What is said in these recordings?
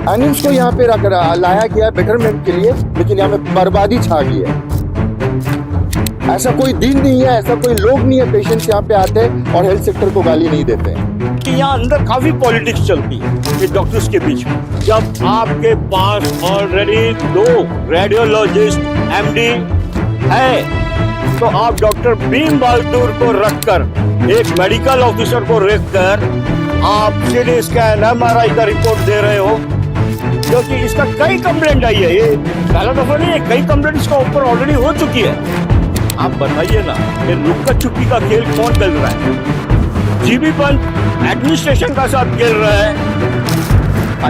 Animes को यहाँ पे लाया गया है बेटरमेंट के लिए, लेकिन यहाँ पे बर्बादी छा गई है। ऐसा कोई दिन नहीं है, ऐसा कोई लोग नहीं है पेशेंट्स यहाँ पे आते हैं और हेल्थ सेक्टर को गाली नहीं देते हैं। कि यहाँ अंदर काफी पॉलिटिक्स चलती है ये डॉक्टर्स के बीच में। जब आपके पास ऑलरेडी 2 रेडियोलॉजिस्ट एमडी है तो आप डॉक्टर भीम बहादुर को रखकर, एक मेडिकल ऑफिसर को रखकर आप सीटी स्कैन एमआरआई का रिपोर्ट दे रहे हो, क्योंकि इसका कई कंप्लेंट आई है। ये पहला दफा नहीं है, कई कंप्लेंट इसका ऊपर ऑलरेडी हो चुकी है। आप बताइए ना, ये लुक्का छुपी का खेल कौन खेल रहा है? जीबी पंत एडमिनिस्ट्रेशन का साथ खेल रहा है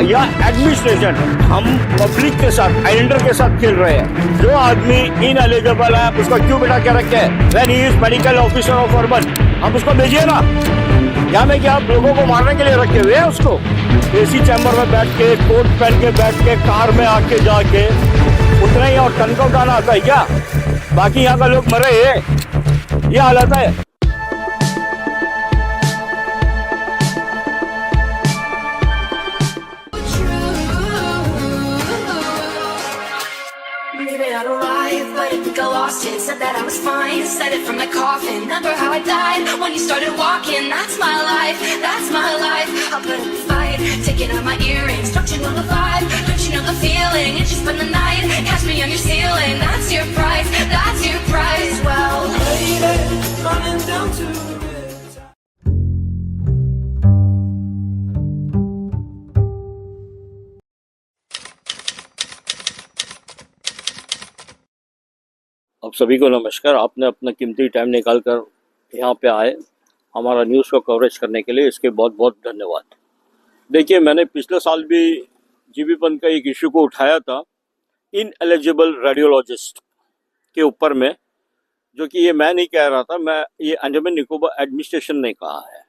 या एडमिनिस्ट्रेशन हम पब्लिक के साथ, आइलैंडर के साथ खेल रहे हैं? जो आदमी इनएलिजिबल है उसको क्यों बिठा के रखे हैं? When he is medical officer of urban, हम उसको भेजिए ना। क्या में क्या आप लोगों को मारने के लिए रखे हुए हैं उसको? एसी चैम्बर में बैठ के, कोट पहन के बैठ के, कार में आके जाके उतना ही और टन का उठाना आता है क्या? बाकी यहाँ का लोग मरे हैं, ये हालत है। I lost it, said that I was fine, said it from the coffin. Remember how I died when you started walking? That's my life, that's my life. I'll put up a fight, taking out my earrings. Don't you know the vibe? Don't you know the feeling? And you spend the night, catch me on your ceiling. That's your price, that's your price. Well, lady, running down to आप सभी को नमस्कार। आपने अपना कीमती time निकाल कर यहाँ पे आए हमारा न्यूज़ को कवरेज करने के लिए, इसके बहुत बहुत धन्यवाद। देखिए, मैंने पिछले साल भी जीबी पंत का एक इशू को उठाया था, इनएलिजिबल रेडियोलॉजिस्ट के ऊपर में, जो कि ये मैं नहीं कह रहा था, मैं ये अंडमान निकोबार एडमिनिस्ट्रेशन ने कहा है।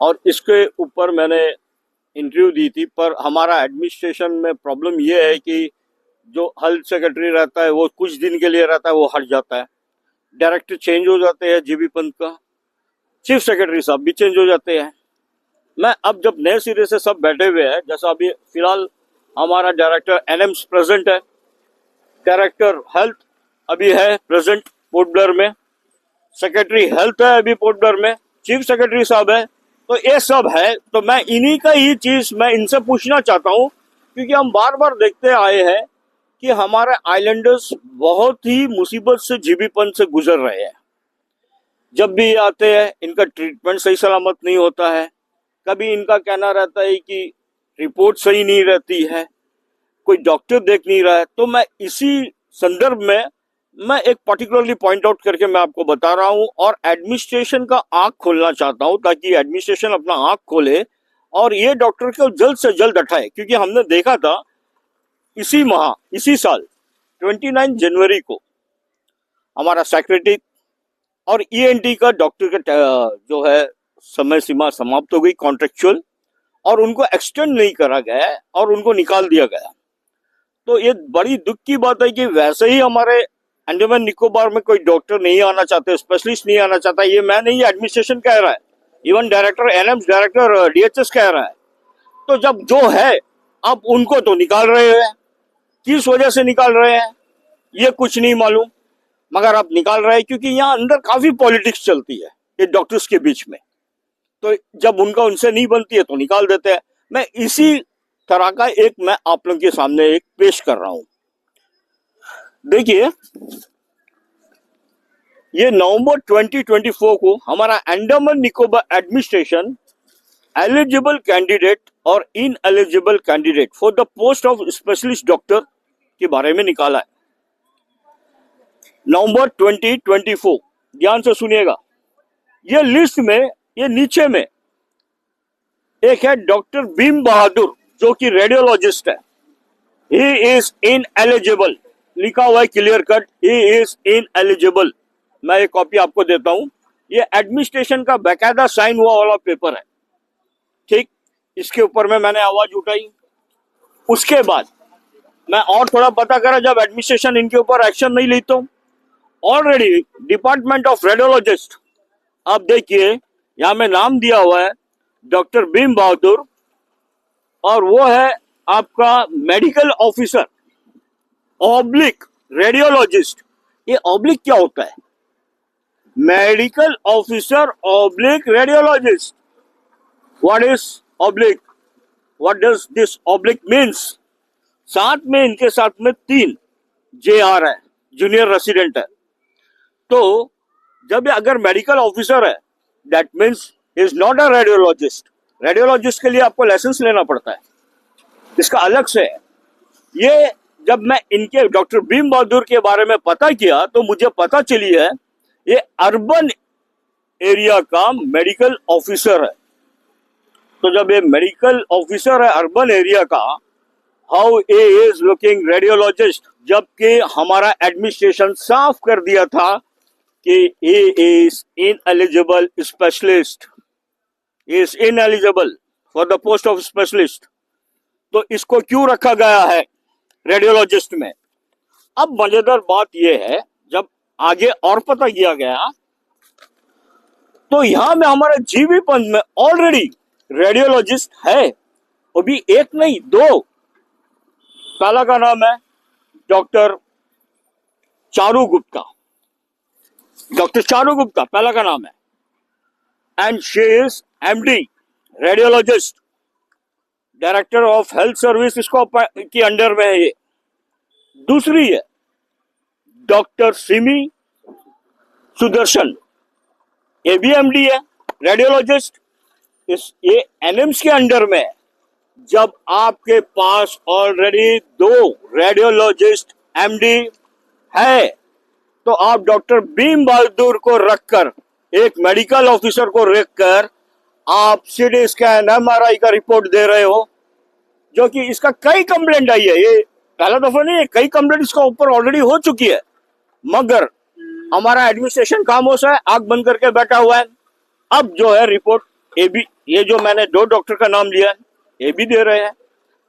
और इसके ऊपर मैंने इंटरव्यू दी थी, पर हमारा एडमिनिस्ट्रेशन में प्रॉब्लम ये है कि जो हेल्थ सेक्रेटरी रहता है वो कुछ दिन के लिए रहता है, वो हट जाता है, डायरेक्टर चेंज हो जाते हैं जीबी पंत का, चीफ सेक्रेटरी साहब भी चेंज हो जाते हैं। मैं अब जब नए सिरे से सब बैठे हुए हैं, जैसा अभी फिलहाल हमारा डायरेक्टर एनएम्स प्रेजेंट है, डायरेक्टर हेल्थ अभी है प्रेजेंट पोर्ट ब्लेयर में, सेक्रेटरी हेल्थ है अभी पोर्ट ब्लेयर में, चीफ सेक्रेटरी साहब है, तो ये सब है। तो मैं इन्हीं का ही चीज मैं इनसे पूछना चाहता हूँ, क्योंकि हम बार बार देखते आए हैं कि हमारे आइलैंडर्स बहुत ही मुसीबत से जीबी पंत से गुजर रहे हैं। जब भी आते हैं इनका ट्रीटमेंट सही सलामत नहीं होता है, कभी इनका कहना रहता है कि रिपोर्ट सही नहीं रहती है, कोई डॉक्टर देख नहीं रहा है। तो मैं इसी संदर्भ में मैं एक पर्टिकुलरली पॉइंट आउट करके मैं आपको बता रहा हूं और एडमिनिस्ट्रेशन का आंख खोलना चाहता हूं, ताकि एडमिनिस्ट्रेशन अपना आंख खोले और ये डॉक्टर को जल्द से जल्द हटाए। क्योंकि हमने देखा था इसी साल 29 जनवरी को हमारा सेक्रेटरी और ईएनटी का डॉक्टर का जो है समय सीमा समाप्त हो गई कॉन्ट्रेक्चुअल, और उनको एक्सटेंड नहीं करा गया और उनको निकाल दिया गया। तो ये बड़ी दुख की बात है कि वैसे ही हमारे अंडमान निकोबार में कोई डॉक्टर नहीं आना चाहते, स्पेशलिस्ट नहीं आना चाहता। ये मैं नहीं, एडमिनिस्ट्रेशन कह रहा है, इवन डायरेक्टर एनएम्स, डायरेक्टर डीएचएस कह रहा है। तो जब जो है आप उनको तो निकाल रहे हैं, किस वजह से निकाल रहे हैं ये कुछ नहीं मालूम, मगर आप निकाल रहे हैं क्योंकि यहाँ अंदर काफी पॉलिटिक्स चलती है ये डॉक्टर्स के बीच में। तो जब उनका उनसे नहीं बनती है तो निकाल देते हैं। मैं इसी तरह का एक मैं आप लोगों के सामने एक पेश कर रहा हूं। देखिए, ये नवंबर 2024 को हमारा Andaman Nicobar administration eligible candidate और ineligible candidate for the post of specialist doctor के बारे में निकाला है। नवंबर 2024, ध्यान से सुनिएगा। ये लिस्ट में ये नीचे में एक है डॉक्टर भीम बहादुर, जो कि रेडियोलॉजिस्ट है। ही इज इनएलिजिबल, लिखा हुआ है clear cut, he is ineligible. मैं एक कॉपी आपको देता हूं, ये एडमिनिस्ट्रेशन का बाकायदा साइन हुआ वाला पेपर है। ठीक, इसके ऊपर में मैंने आवाज उठाई। उसके बाद मैं और थोड़ा पता करा, जब एडमिनिस्ट्रेशन इनके ऊपर एक्शन नहीं ली तो ऑलरेडी डिपार्टमेंट ऑफ रेडियोलॉजिस्ट, आप देखिए यहाँ में नाम दिया हुआ है डॉक्टर भीम बहादुर, और वो है आपका मेडिकल ऑफिसर ऑब्लिक रेडियोलॉजिस्ट, ये ऑब्लिक क्या होता है? Medical officer oblique radiologist, what is oblique, what does this oblique means? साथ में इनके साथ में 3 JR है, जूनियर रेसिडेंट है। तो जब ये अगर मेडिकल ऑफिसर है, that means is not a radiologist. Radiologist के लिए आपको लाइसेंस लेना पड़ता है, इसका अलग से है। ये जब मैं इनके डॉक्टर भीम बहादुर के बारे में पता किया तो मुझे पता चली है ये अर्बन एरिया का मेडिकल ऑफिसर है। तो जब ये मेडिकल ऑफिसर है अर्बन एरिया का, how a is looking radiologist, जबकि हमारा एडमिनिस्ट्रेशन साफ कर दिया था कि a is ineligible specialist, is ineligible for the post of specialist. तो इसको क्यों रखा गया है रेडियोलॉजिस्ट में? अब मजेदार बात यह है, जब आगे और पता किया गया तो यहां में हमारे जीबी पंत में ऑलरेडी रेडियोलॉजिस्ट है, वो भी एक नहीं 2। पहला का नाम है डॉक्टर चारू गुप्ता, डॉक्टर चारू गुप्ता पहला का नाम है, and she is MD radiologist, director of health service इसको के अंडर में है ये। दूसरी है डॉक्टर सिमी सुदर्शन, ये भी MD है रेडियोलॉजिस्ट, इस ये NIMS के अंडर में है। जब आपके पास ऑलरेडी 2 रेडियोलॉजिस्ट MD है तो आप डॉक्टर भीम बहादुर को रखकर, एक मेडिकल ऑफिसर को रखकर आप CT स्कैन MRI का रिपोर्ट दे रहे हो, जो कि इसका कई कंप्लेंट आई है। ये पहला दफा नहीं है, कई कंप्लेंट इसका ऊपर ऑलरेडी हो चुकी है, मगर हमारा एडमिनिस्ट्रेशन खामोश है, आंख बंद करके बैठा हुआ है। अब जो है रिपोर्ट ए भी, ये जो मैंने 2 डॉक्टर का नाम लिया है, ए भी दे रहे हैं,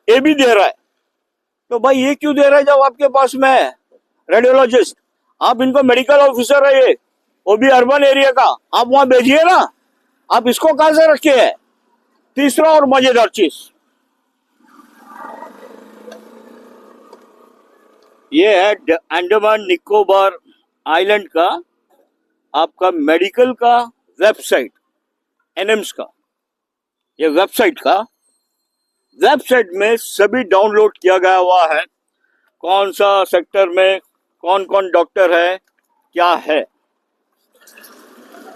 ए भी दे रहा है। तो भाई ये क्यों दे रहा है जब आपके पास में है रेडियोलॉजिस्ट? आप इनको मेडिकल ऑफिसर है ये, वो भी अर्बन एरिया का, आप वहां भेजिए ना, आप इसको कहां से रखे है? तीसरा और मजेदार चीज ये है अंडमान निकोबार आइलैंड का आपका मेडिकल का वेबसाइट, NIMS का, ये वेबसाइट में सभी डाउनलोड किया गया हुआ है, कौन सा सेक्टर में कौन कौन डॉक्टर है, क्या है।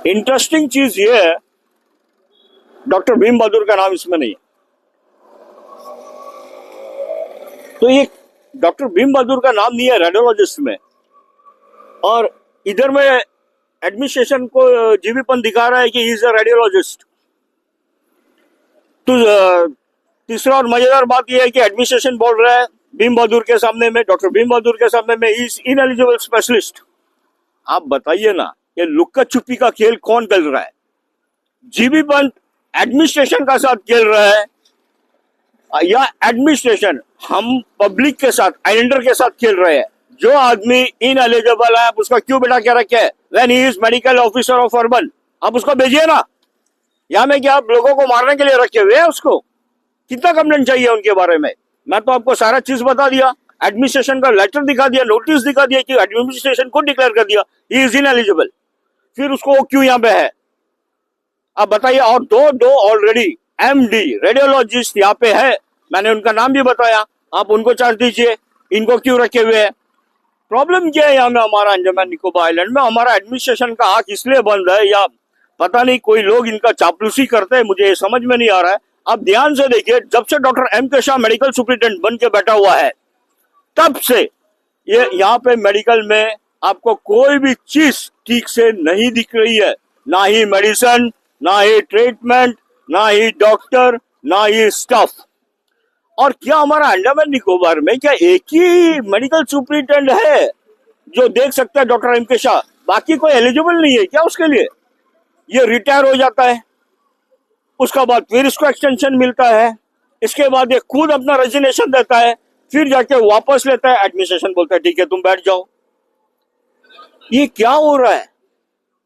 इंटरेस्टिंग चीज ये है, डॉक्टर भीम बहादुर का नाम इसमें नहीं है। तो ये डॉक्टर भीम बहादुर का नाम नहीं है रेडियोलॉजिस्ट में, और इधर में एडमिनिस्ट्रेशन को जीबी पंत दिखा रहा है कि इज अ रेडियोलॉजिस्ट। तो तीसरा और मजेदार बात यह है कि एडमिनिस्ट्रेशन बोल रहा है भीम बहादुर के सामने में, डॉक्टर भीम बहादुर के सामने में इज इनएलिजिबल स्पेशलिस्ट। आप बताइए ना, ये लुक्का छुपी का खेल कौन खेल रहा है? जीबी पंत एडमिनिस्ट्रेशन का साथ खेल रहा है, या एडमिनिस्ट्रेशन हम पब्लिक के साथ, आइलैंडर के साथ खेल रहे हैं? जो आदमी इनएलिजिबल है आप उसका क्यों बिठा के रखे है? When he is medical officer of urban, आप उसको भेजिए ना। यहाँ में क्या आप लोगों को मारने के लिए रखे हुए हैं उसको? कितना कंप्लेंट चाहिए उनके बारे में? मैं तो आपको सारा चीज बता दिया, एडमिनिस्ट्रेशन का लेटर दिखा दिया, नोटिस दिखा दिया कि एडमिनिस्ट्रेशन को डिक्लेयर कर दिया ही इज इनएलिजिबल, फिर उसको क्यों यहाँ पे है? आप बताइए। और 2 ऑलरेडी MD रेडियोलॉजिस्ट यहाँ पे है, मैंने उनका नाम भी बताया, आप उनको चार्ज दीजिए, इनको क्यों रखे हुए हैं? प्रॉब्लम क्या है यहाँ में हमारा अंडमान निकोबार आइलैंड में? हमारा एडमिनिस्ट्रेशन का आंख इसलिए बंद है, या पता नहीं कोई लोग इनका चापलूसी करते हैं, मुझे ये समझ में नहीं आ रहा है। आप ध्यान से देखिए, जब से doctor M.K. Shah medical superintendent बन के बैठा हुआ है तब से ये यहाँ पे मेडिकल में आपको कोई भी चीज ठीक से नहीं दिख रही है, ना ही मेडिसिन, ना ही ट्रीटमेंट, ना ही डॉक्टर, ना ही स्टाफ। और क्या हमारा अंडमान निकोबार में क्या एक ही मेडिकल सुपरिटेंडेंट है जो देख सकता है डॉक्टर M.K. शाह? बाकी कोई एलिजिबल नहीं है क्या उसके लिए? ये रिटायर हो जाता है, उसका बाद फिर इसको एक्सटेंशन मिलता है, इसके बाद ये खुद अपना रेजिग्नेशन देता है, फिर जाके वापस लेता है, एडमिनिस्ट्रेशन बोलता है ठीक है तुम बैठ जाओ। ये क्या हो रहा है?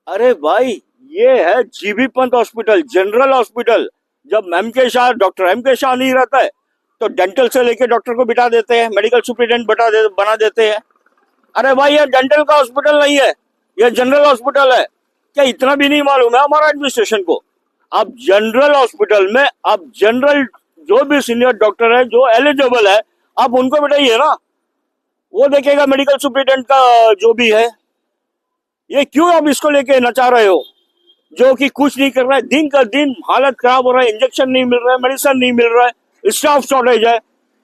अरे भाई, ये है GB Pant hospital, general hospital. जब M.K. Shah, doctor M.K. Shah नहीं रहता है तो डेंटल से लेके डॉक्टर को बिठा देते हैं, मेडिकल सुप्रिटेंडेंट बना देते हैं। अरे भाई ये डेंटल का हॉस्पिटल नहीं है, ये जनरल हॉस्पिटल है। क्या इतना भी नहीं मालूम है हमारा एडमिनिस्ट्रेशन को? अब जनरल हॉस्पिटल में अब जनरल जो भी सीनियर डॉक्टर है जो एलिजिबल है आप उनको बिठाइए ना, वो देखेगा मेडिकल सुप्रिटेंडेंट का जो भी है। ये क्यों आप इसको लेके नचा रहे हो जो कि कुछ नहीं कर रहा है? दिन का दिन हालत खराब हो रहा है, इंजेक्शन नहीं मिल रहा है, मेडिसिन नहीं मिल रहा है, स्टाफ शॉर्टेज है।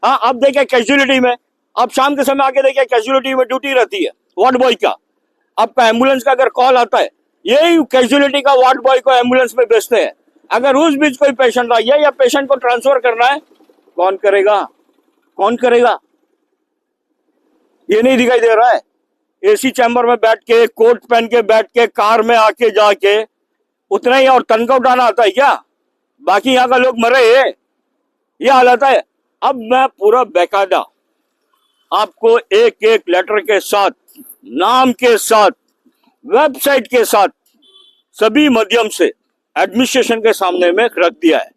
हाँ, आप देखे कैजुअलिटी में, आप शाम के समय आके देखिए कैजुअलिटी में ड्यूटी रहती है वार्ड बॉय का। आपका एम्बुलेंस का अगर कॉल आता है, यही कैजुअलिटी का वार्ड बॉय को एम्बुलेंस में भेजते हैं। अगर उस बीच कोई पेशेंट आ गया या पेशेंट को ट्रांसफर करना है, कौन करेगा? कौन करेगा? ये नहीं दिखाई दे रहा है। एसी चैम्बर में बैठ के, कोट पहन के बैठ के, कार में आके जाके उतना ही और तनख्वाह उठाना आता है क्या? बाकी यहाँ का लोग मरे हैं, ये हालत है। अब मैं पूरा बेकायदा आपको एक एक लेटर के साथ, नाम के साथ, वेबसाइट के साथ, सभी माध्यम से एडमिनिस्ट्रेशन के सामने में रख दिया है।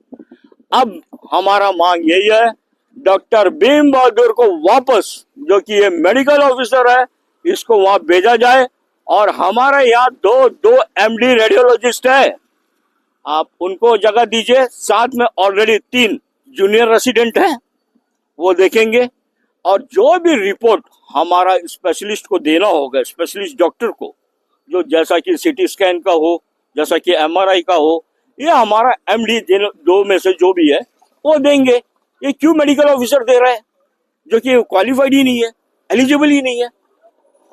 अब हमारा मांग यही है, डॉक्टर भीम बहादुर को वापस, जो कि ये मेडिकल ऑफिसर है, इसको वहां भेजा जाए। और हमारे यहाँ दो एमडी रेडियोलॉजिस्ट है, आप उनको जगह दीजिए। साथ में ऑलरेडी 3 जूनियर रेसिडेंट हैं, वो देखेंगे। और जो भी रिपोर्ट हमारा स्पेशलिस्ट को देना होगा, स्पेशलिस्ट डॉक्टर को, जो जैसा कि सीटी स्कैन का हो, जैसा कि एमआरआई का हो, ये हमारा एमडी 2 में से जो भी है वो देंगे। ये क्यों मेडिकल ऑफिसर दे रहा है जो कि क्वालिफाइड ही नहीं है, एलिजिबल ही नहीं है?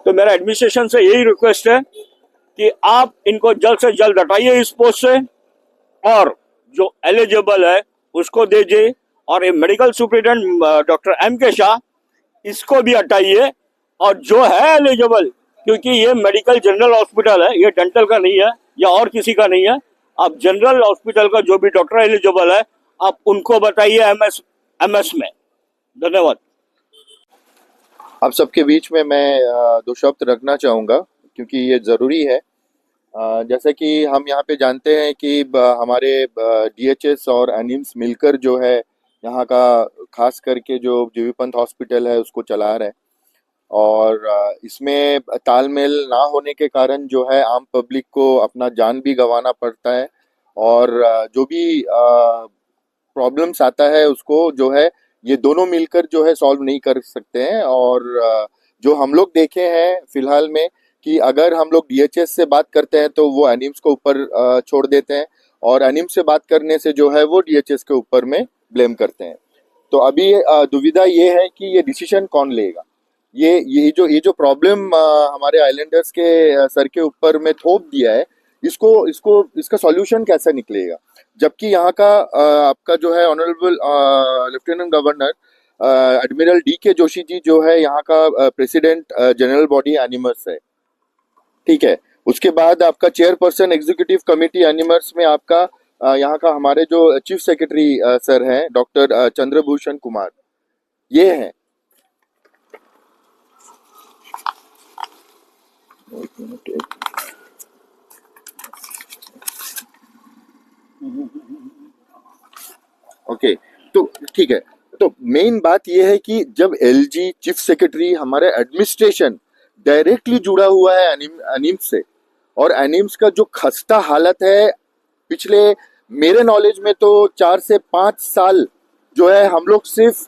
तो मेरा एडमिनिस्ट्रेशन से यही रिक्वेस्ट है कि आप इनको जल्द से जल्द हटाइए इस पोस्ट से, और जो एलिजिबल है उसको दीजिए। और ये मेडिकल सुप्रिटेंडेंट डॉक्टर एम के शाह, इसको भी हटाइए। और जो है एलिजिबल, क्योंकि ये मेडिकल जनरल हॉस्पिटल है, ये डेंटल का नहीं है या और किसी का नहीं है। आप जनरल हॉस्पिटल का जो भी डॉक्टर एलिजिबल है आप उनको बताइए एमएस में। धन्यवाद। आप सबके बीच में मैं 2 शब्द रखना चाहूँगा क्योंकि ये ज़रूरी है। जैसे कि हम यहाँ पे जानते हैं कि हमारे डीएचएस और एनिम्स मिलकर जो है यहाँ का खास करके जो जीवी पंत हॉस्पिटल है उसको चला रहे हैं। और इसमें तालमेल ना होने के कारण जो है आम पब्लिक को अपना जान भी गंवाना पड़ता है। और जो भी प्रॉब्लम्स आता है उसको जो है ये दोनों मिलकर जो है सॉल्व नहीं कर सकते हैं। और जो हम लोग देखे हैं फिलहाल में कि अगर हम लोग डीएचएस से बात करते हैं तो वो एनिम्स को ऊपर छोड़ देते हैं, और एनिम्स से बात करने से जो है वो डीएचएस के ऊपर में ब्लेम करते हैं। तो अभी दुविधा ये है कि ये डिसीजन कौन लेगा। ये जो प्रॉब्लम हमारे आइलैंडर्स के सर के ऊपर में थोप दिया है, इसका सॉल्यूशन कैसे निकलेगा? जबकि यहाँ का आपका जो है honourable lieutenant governor admiral DK Joshi ji जो है यहाँ का प्रेसिडेंट जनरल बॉडी एनिमर्स है, ठीक है। उसके बाद आपका चेयरपर्सन एग्जीक्यूटिव कमेटी एनिमर्स में आपका यहाँ का हमारे जो चीफ सेक्रेटरी सर हैं डॉक्टर चंद्रभूषण कुमार, ये हैं। ओके, तो ठीक है। तो मेन बात यह है कि जब LG चीफ सेक्रेटरी हमारे एडमिनिस्ट्रेशन डायरेक्टली जुड़ा हुआ है एनिम्स से, और एनिम्स का जो खस्ता हालत है पिछले मेरे नॉलेज में तो 4 से 5 साल जो है हम लोग सिर्फ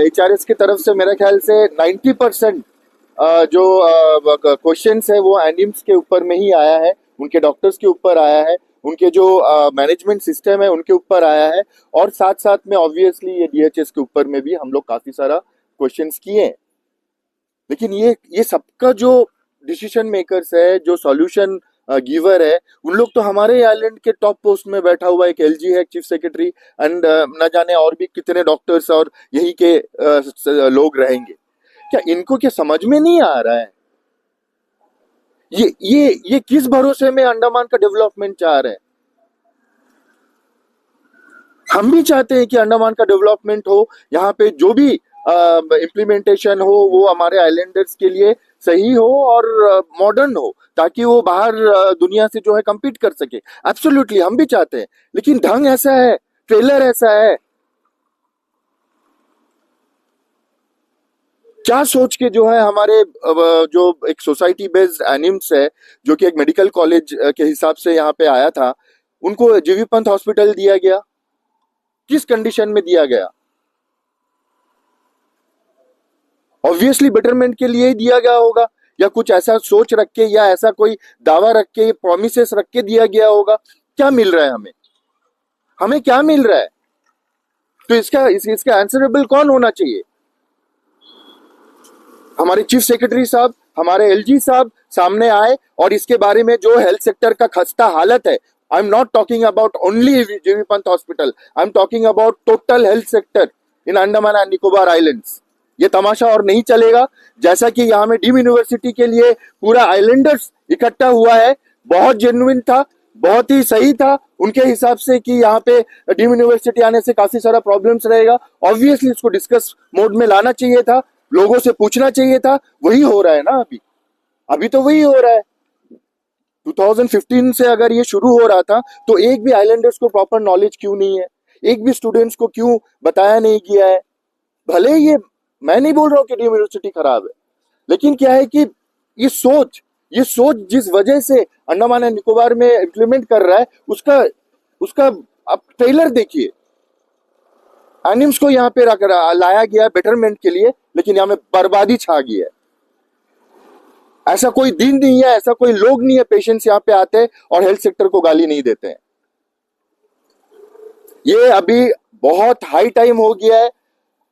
HRS की तरफ से मेरे ख्याल से 90% जो क्वेश्चंस है वो एनिम्स के ऊपर में ही आया है, उनके डॉक्टर्स के ऊपर आया है, उनके जो मैनेजमेंट सिस्टम है उनके ऊपर आया है। और साथ साथ में ऑब्वियसली ये DHS के ऊपर में भी हम लोग काफी सारा क्वेश्चंस किए हैं। लेकिन ये सबका जो डिसीजन मेकर्स है, जो सॉल्यूशन गिवर है, उन लोग तो हमारे आइलैंड के टॉप पोस्ट में बैठा हुआ एक LG है चीफ सेक्रेटरी, एंड न जाने और भी कितने डॉक्टर्स और यही के लोग रहेंगे। क्या इनको क्या समझ में नहीं आ रहा है? ये किस भरोसे में अंडमान का डेवलपमेंट चाह रहे हैं? हम भी चाहते हैं कि अंडमान का डेवलपमेंट हो, यहाँ पे जो भी इम्प्लीमेंटेशन हो वो हमारे आइलैंडर्स के लिए सही हो और मॉडर्न हो, ताकि वो बाहर दुनिया से जो है कम्पीट कर सके। एब्सोल्युटली हम भी चाहते हैं, लेकिन ढंग ऐसा है, ट्रेलर ऐसा है। क्या सोच के जो है हमारे जो एक सोसाइटी बेस्ड एनिम्स है, जो कि एक मेडिकल कॉलेज के हिसाब से यहाँ पे आया था, उनको जीवी पंत हॉस्पिटल दिया गया? किस कंडीशन में दिया गया? ऑब्वियसली बेटरमेंट के लिए ही दिया गया होगा, या कुछ ऐसा सोच रख के या ऐसा कोई दावा रख के, प्रोमिसेस रख के दिया गया होगा। क्या मिल रहा है हमें? हमें क्या मिल रहा है? तो इसका आंसरेबल कौन होना चाहिए? हमारे चीफ सेक्रेटरी साहब, हमारे एलजी साहब सामने आए और इसके बारे में जो हेल्थ सेक्टर का खस्ता हालत है, I am not talking about only GV Pant hospital, I am talking about total health sector in Andaman and Nicobar islands. ये तमाशा और नहीं चलेगा। जैसा कि यहाँ में डीम यूनिवर्सिटी के लिए पूरा आइलैंडर्स इकट्ठा हुआ है, बहुत जेन्युइन था, बहुत ही सही था उनके हिसाब से कि यहाँ पे डीम यूनिवर्सिटी आने से काफी सारा प्रॉब्लम्स रहेगा। ऑब्वियसली इसको डिस्कस मोड में लाना चाहिए था, लोगों से पूछना चाहिए था। वही हो रहा है ना अभी तो वही हो रहा है। 2015 से अगर ये शुरू हो रहा था तो एक भी आइलैंडर्स को प्रॉपर नॉलेज क्यों नहीं है? एक भी स्टूडेंट्स को क्यों बताया नहीं गया है? भले ये मैं नहीं बोल रहा हूँ कि डीम यूनिवर्सिटी खराब है, लेकिन क्या है कि ये सोच जिस वजह से अंडमान एंड निकोबार में इम्प्लीमेंट कर रहा है, उसका आप ट्रेलर देखिए। एनिम्स को यहाँ पे लाया गया बेटरमेंट के लिए, लेकिन यहाँ में बर्बादी छा गई है। ऐसा कोई दिन नहीं है, ऐसा कोई लोग नहीं है, पेशेंट्स यहाँ पे आते हैं और हेल्थ सेक्टर को गाली नहीं देते हैं। ये अभी बहुत हाई टाइम हो गया है।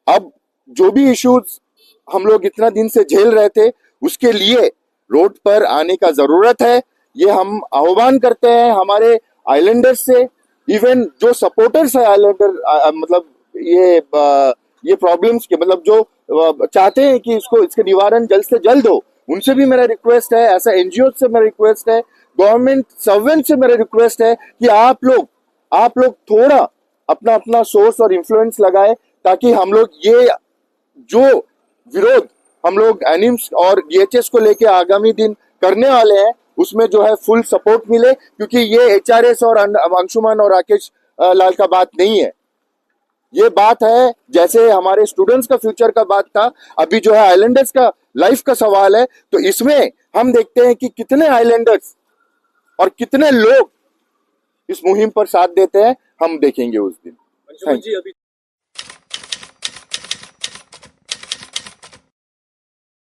अब जो भी इश्यूज हम लोग इतना दिन से झेल रहे थे, उसके लिए रोड पर आने का जरूरत है। ये हम आह्वान करते हैं हमारे आइलैंडर्स से, इवन जो सपोर्टर्स है आइलैंडर, मतलब ये प्रॉब्लम्स के, मतलब जो चाहते हैं कि इसके निवारण जल्द से जल्द हो, उनसे भी मेरा रिक्वेस्ट है। ऐसा एनजीओ से मेरा रिक्वेस्ट है, गवर्नमेंट सर्वेंट से मेरा रिक्वेस्ट है कि आप लोग थोड़ा अपना सोर्स और इन्फ्लुएंस लगाए, ताकि हम लोग ये जो विरोध हम लोग एनिम्स और डीएचएस को लेके आगामी दिन करने वाले हैं, उसमें जो है फुल सपोर्ट मिले। क्योंकि ये एचआरएस और अंशुमान और राकेश लाल का बात नहीं है, ये बात है जैसे हमारे स्टूडेंट्स का फ्यूचर का बात था, अभी जो है आइलैंडर्स का लाइफ का सवाल है। तो इसमें हम देखते हैं कि कितने आइलैंडर्स और कितने लोग इस मुहिम पर साथ देते हैं, हम देखेंगे उस दिन। अंशुमन जी, अभी